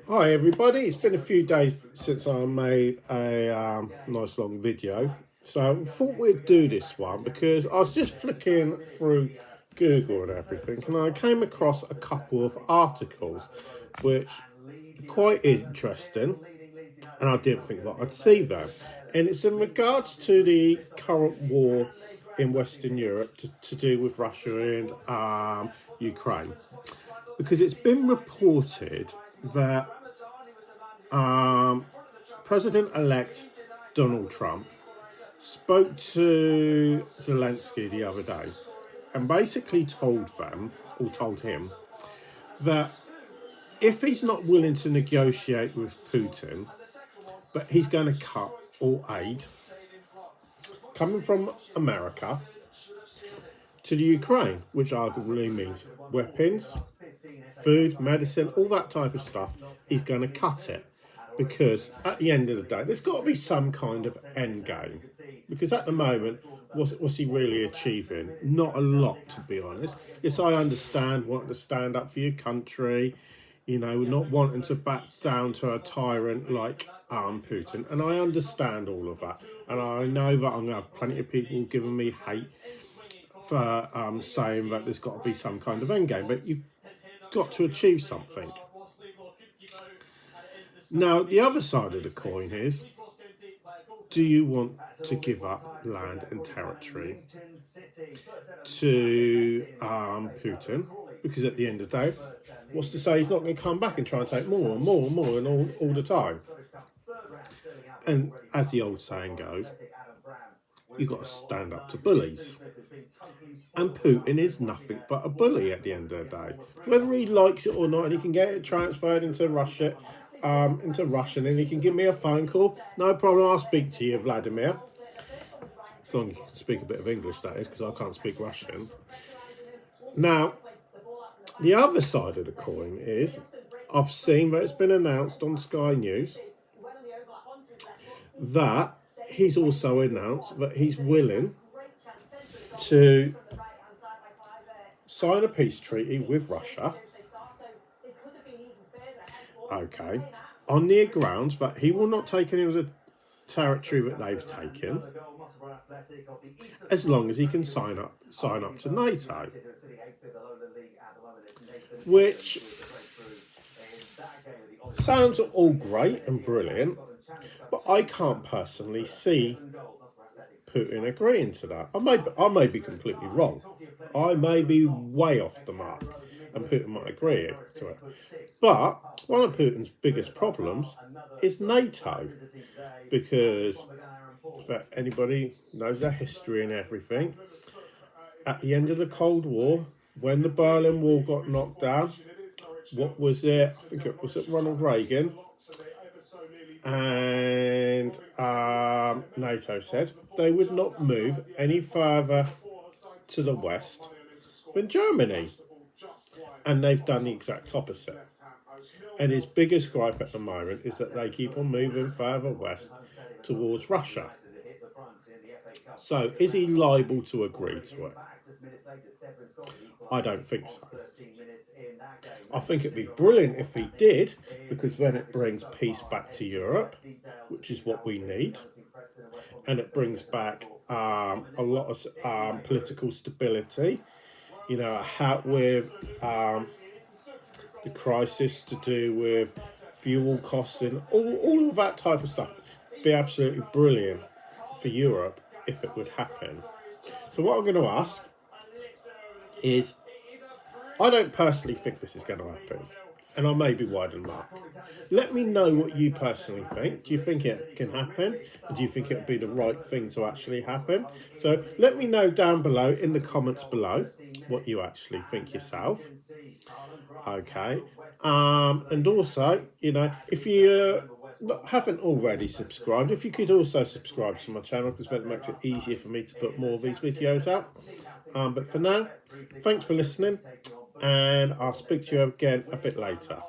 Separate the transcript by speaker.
Speaker 1: Hi everybody, it's been a few days since I made a nice long video, so I thought we'd do this one because I was just flicking through Google and everything and I came across a couple of articles which are quite interesting and I didn't think that I'd see them, and it's in regards to the current war in Western Europe to do with Russia and Ukraine, because it's been reported that President-elect Donald Trump spoke to Zelensky the other day and basically told him that if he's not willing to negotiate with Putin, that he's going to cut all aid coming from America to the Ukraine, which arguably means weapons, food, medicine, all that type of stuff. He's going to cut it because at the end of the day, there's got to be some kind of end game. Because at the moment, what's he really achieving? Not a lot, to be honest. Yes, I understand wanting to stand up for your country, you know, not wanting to back down to a tyrant like Putin, and I understand all of that. And I know that I'm going to have plenty of people giving me hate for saying that there's got to be some kind of end game, but you've got to achieve something. Now, the other side of the coin is, do you want to give up land and territory to Putin? Because at the end of the day, what's to say he's not going to come back and try and take more and more and more and all the time? And as the old saying goes, you've got to stand up to bullies. And Putin is nothing but a bully at the end of the day. Whether he likes it or not, and he can get it transferred into Russian, and he can give me a phone call. No problem, I'll speak to you, Vladimir. As long as you can speak a bit of English, that is, because I can't speak Russian. Now, the other side of the coin is, I've seen that it's been announced on Sky News that he's also announced that he's willing to sign a peace treaty with Russia, okay, on the grounds that he will not take any of the territory that they've taken as long as he can sign up to NATO, which sounds all great and brilliant, but I can't personally see Putin agreeing to that. I may be completely wrong. I may be way off the mark, and Putin might agree to it. But one of Putin's biggest problems is NATO, because if anybody knows their history and everything, at the end of the Cold War, when the Berlin Wall got knocked down, what was it? I think it was Ronald Reagan. And NATO said they would not move any further to the west than Germany. And they've done the exact opposite. And his biggest gripe at the moment is that they keep on moving further west towards Russia. So is he liable to agree to it? I don't think so. I think it'd be brilliant if he did, because then it brings peace back to Europe, which is what we need, and it brings back a lot of political stability. You know, with the crisis to do with fuel costs and all of that type of stuff. It'd be absolutely brilliant for Europe if it would happen. So what I'm going to ask is, I don't personally think this is going to happen, and I may be wide and mark. Let me know what you personally think. Do you think it can happen? And do you think it would be the right thing to actually happen? So let me know down below in the comments below what you actually think yourself. Okay. And also, you know, if you haven't already subscribed, if you could also subscribe to my channel, because that makes it easier for me to put more of these videos out. But for now, thanks for listening, and I'll speak to you again a bit later.